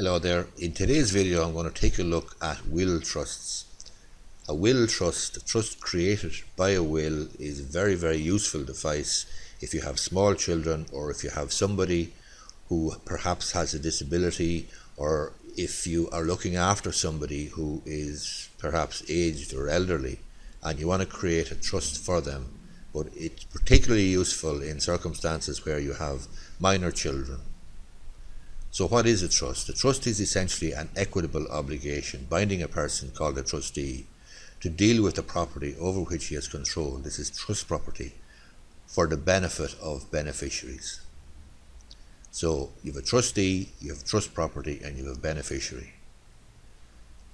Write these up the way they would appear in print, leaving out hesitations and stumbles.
Hello there. In today's video I'm going to take a look at will trusts. A will trust, a trust created by a will, is a very, very useful device if you have small children, or if you have somebody who perhaps has a disability, or if you are looking after somebody who is perhaps aged or elderly and you want to create a trust for them. But it's particularly useful in circumstances where you have minor children. So what is a trust? A trust is essentially an equitable obligation binding a person called a trustee to deal with the property over which he has control. This is trust property for the benefit of beneficiaries. So you have a trustee, you have trust property, and you have a beneficiary.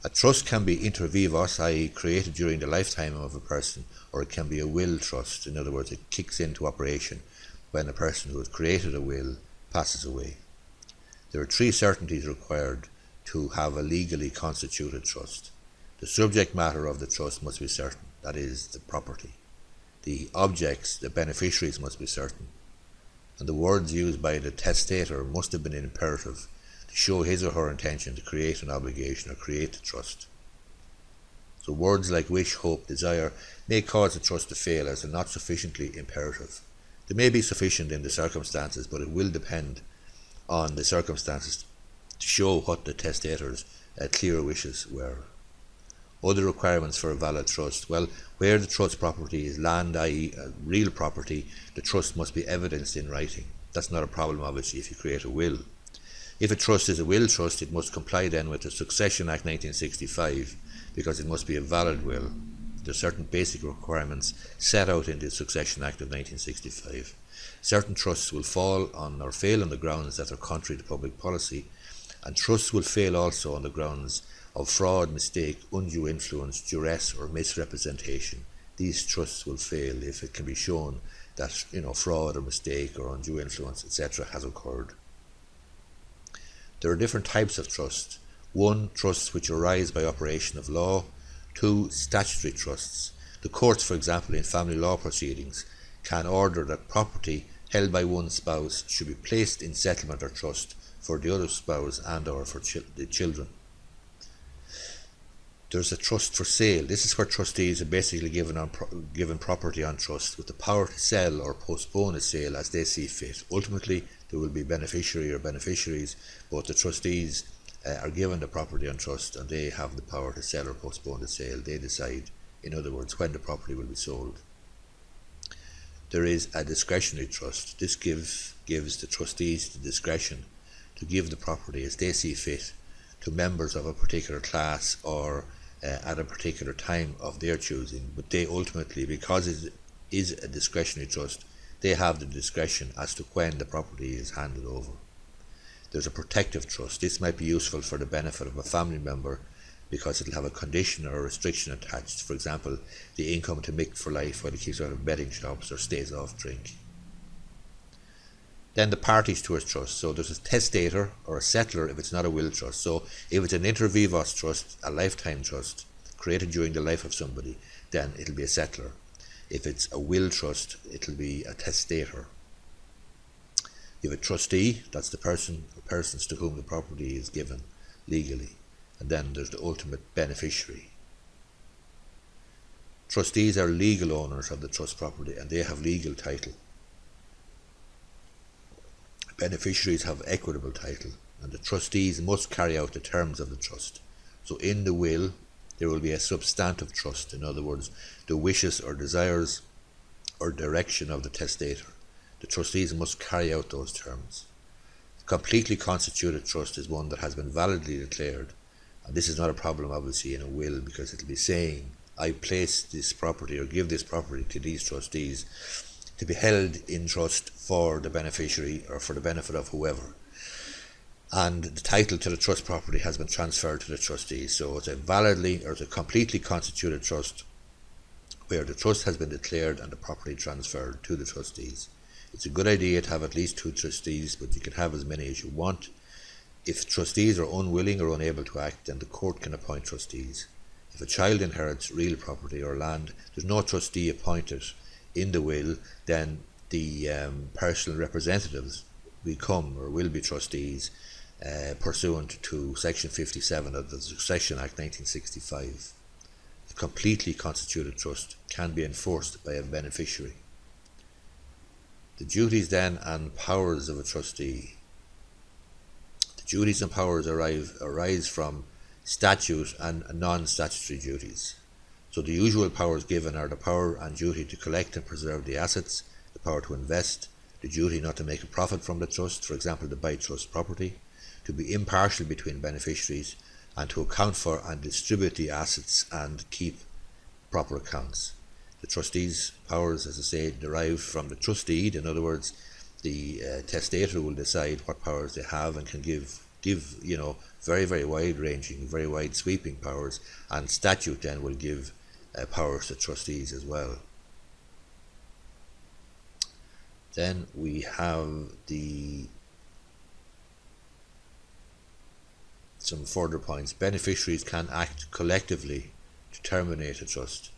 A trust can be inter vivos, i.e. created during the lifetime of a person, or it can be a will trust. In other words, it kicks into operation when a person who has created a will passes away. There are three certainties required to have a legally constituted trust. The subject matter of the trust must be certain, that is, the property. The objects, the beneficiaries, must be certain. And the words used by the testator must have been imperative to show his or her intention to create an obligation or create the trust. So words like wish, hope, desire may cause the trust to fail as they're not sufficiently imperative. They may be sufficient in the circumstances, but it will depend on the circumstances to show what the testator's clear wishes were. Other requirements for a valid trust: well, where the trust property is land, i.e. real property, the trust must be evidenced in writing. That's not a problem, obviously, if you create a will. If a trust is a will trust, it must comply then with the Succession Act 1965, because it must be a valid will. There are certain basic requirements set out in the Succession Act of 1965. Certain trusts will fall on or fail on the grounds that are contrary to public policy, and trusts will fail also on the grounds of fraud, mistake, undue influence, duress, or misrepresentation. These trusts will fail if it can be shown that fraud or mistake or undue influence, etc., has occurred. There are different types of trust. 1. Trusts which arise by operation of law. 2. Statutory trusts. The courts, for example, in family law proceedings, can order that property held by one spouse should be placed in settlement or trust for the other spouse and or for the children. There's a trust for sale. This is where trustees are basically given property on trust with the power to sell or postpone a sale as they see fit. Ultimately, there will be beneficiary or beneficiaries, but the trustees are given the property on trust and they have the power to sell or postpone the sale. They decide, in other words, when the property will be sold. There is a discretionary trust. This gives the trustees the discretion to give the property as they see fit to members of a particular class or at a particular time of their choosing, but they ultimately, because it is a discretionary trust, they have the discretion as to when the property is handed over. There's a protective trust. This might be useful for the benefit of a family member because it'll have a condition or a restriction attached. For example, the income to make for life while he keeps out of betting shops or stays off drink. Then the parties to a trust. So there's a testator or a settler if it's not a will trust. So if it's an inter vivos trust, a lifetime trust created during the life of somebody, then it'll be a settler. If it's a will trust, it'll be a testator. You have a trustee, that's the person or persons to whom the property is given legally. And then there's the ultimate beneficiary. Trustees are legal owners of the trust property and they have legal title. Beneficiaries have equitable title, and the trustees must carry out the terms of the trust. So in the will, there will be a substantive trust. In other words, the wishes or desires or direction of the testator. The trustees must carry out those terms. A completely constituted trust is one that has been validly declared. And this is not a problem, obviously, in a will, because it'll be saying, I place this property or give this property to these trustees to be held in trust for the beneficiary or for the benefit of whoever. And the title to the trust property has been transferred to the trustees. So it's a completely constituted trust where the trust has been declared and the property transferred to the trustees. It's a good idea to have at least 2 trustees, but you can have as many as you want. If trustees are unwilling or unable to act, then the court can appoint trustees. If a child inherits real property or land, there's no trustee appointed in the will, then the personal representatives become or will be trustees pursuant to Section 57 of the Succession Act 1965. A completely constituted trust can be enforced by a beneficiary. The duties then and powers of a trustee. The duties and powers arise from statute and non-statutory duties. So the usual powers given are the power and duty to collect and preserve the assets, the power to invest, the duty not to make a profit from the trust, for example to buy trust property, to be impartial between beneficiaries, and to account for and distribute the assets and keep proper accounts. The trustees' powers, as I say, derive from the trustee. In other words, the testator will decide what powers they have and can give very, very wide-ranging, very wide-sweeping powers, and statute then will give powers to trustees as well. Then we have some further points. Beneficiaries can act collectively to terminate a trust.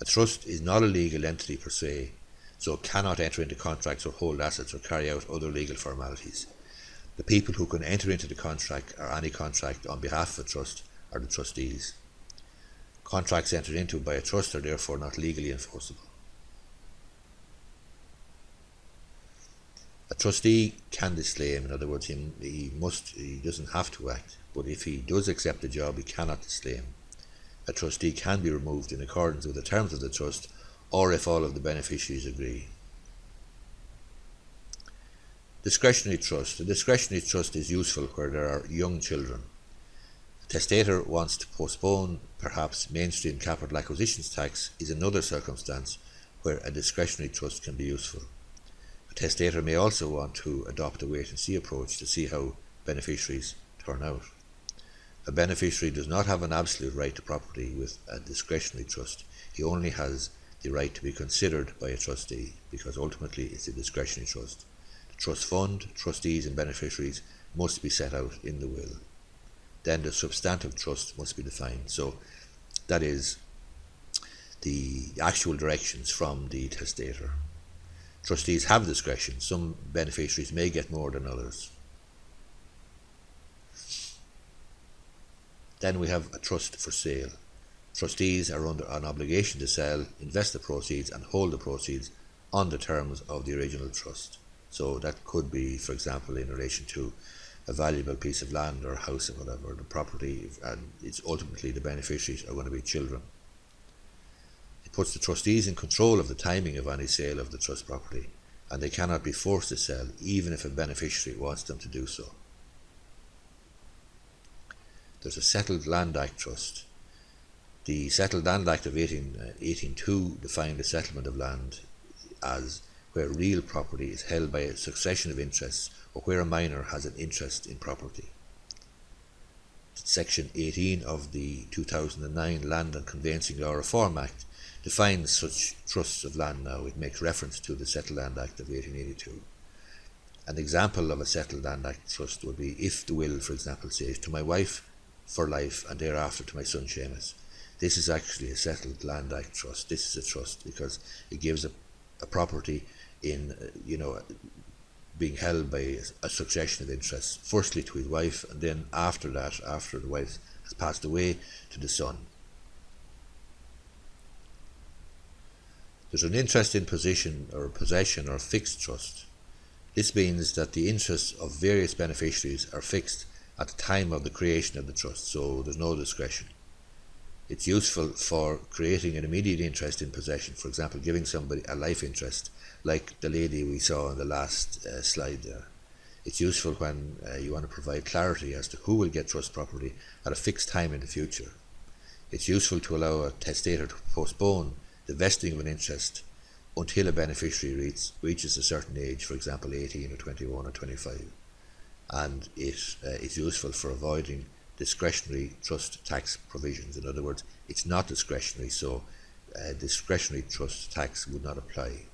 A trust is not a legal entity per se, so it cannot enter into contracts or hold assets or carry out other legal formalities. The people who can enter into the contract or any contract on behalf of a trust are the trustees. Contracts entered into by a trust are therefore not legally enforceable. A trustee can disclaim, in other words, he doesn't have to act, but if he does accept the job, he cannot disclaim. A trustee can be removed in accordance with the terms of the trust, or if all of the beneficiaries agree. Discretionary trust. A discretionary trust is useful where there are young children. A testator wants to postpone perhaps mainstream capital acquisitions tax is another circumstance where a discretionary trust can be useful. A testator may also want to adopt a wait-and-see approach to see how beneficiaries turn out. A beneficiary does not have an absolute right to property with a discretionary trust. He only has the right to be considered by a trustee, because ultimately it's a discretionary trust. The trust fund, trustees and beneficiaries must be set out in the will. Then the substantive trust must be defined. So that is the actual directions from the testator. Trustees have discretion. Some beneficiaries may get more than others. Then we have a trust for sale. Trustees are under an obligation to sell, invest the proceeds and hold the proceeds on the terms of the original trust. So that could be, for example, in relation to a valuable piece of land or house or whatever, the property, and it's ultimately the beneficiaries are going to be children. It puts the trustees in control of the timing of any sale of the trust property, and they cannot be forced to sell even if a beneficiary wants them to do so. There's a Settled Land Act trust. The Settled Land Act of 1802 defined the settlement of land as where real property is held by a succession of interests or where a minor has an interest in property. Section 18 of the 2009 Land and Conveyancing Law Reform Act defines such trusts of land now. It makes reference to the Settled Land Act of 1882. An example of a Settled Land Act trust would be if the will, for example, says to my wife for life and thereafter to my son Seamus. This is actually a Settled Land Act trust. This is a trust because it gives a property in, being held by a succession of interests, firstly to his wife, and then after that, after the wife has passed away, to the son. There's an interest in possession or fixed trust. This means that the interests of various beneficiaries are fixed at the time of the creation of the trust, so there's no discretion. It's useful for creating an immediate interest in possession, for example, giving somebody a life interest, like the lady we saw in the last slide there. It's useful when you want to provide clarity as to who will get trust property at a fixed time in the future. It's useful to allow a testator to postpone the vesting of an interest until a beneficiary reaches a certain age, for example 18 or 21 or 25. And it is useful for avoiding discretionary trust tax provisions. In other words, it's not discretionary, so discretionary trust tax would not apply.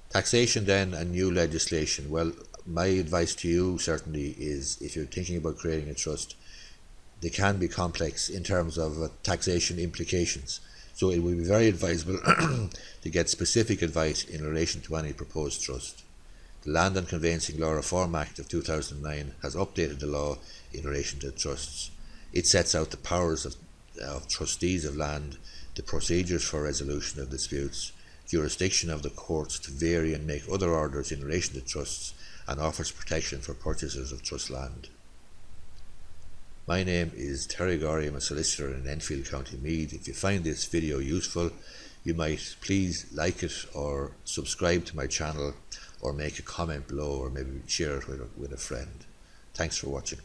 Taxation then and new legislation. Well, my advice to you certainly is, if you're thinking about creating a trust, they can be complex in terms of taxation implications. So it would be very advisable to get specific advice in relation to any proposed trust. The Land and Conveyancing Law Reform Act of 2009 has updated the law in relation to trusts. It sets out the powers of trustees of land, the procedures for resolution of disputes, jurisdiction of the courts to vary and make other orders in relation to trusts, and offers protection for purchasers of trust land. My name is Terry Gorry. I'm a solicitor in Enfield, County Meath. If you find this video useful, you might please like it or subscribe to my channel, or make a comment below, or maybe share it with a friend. Thanks for watching.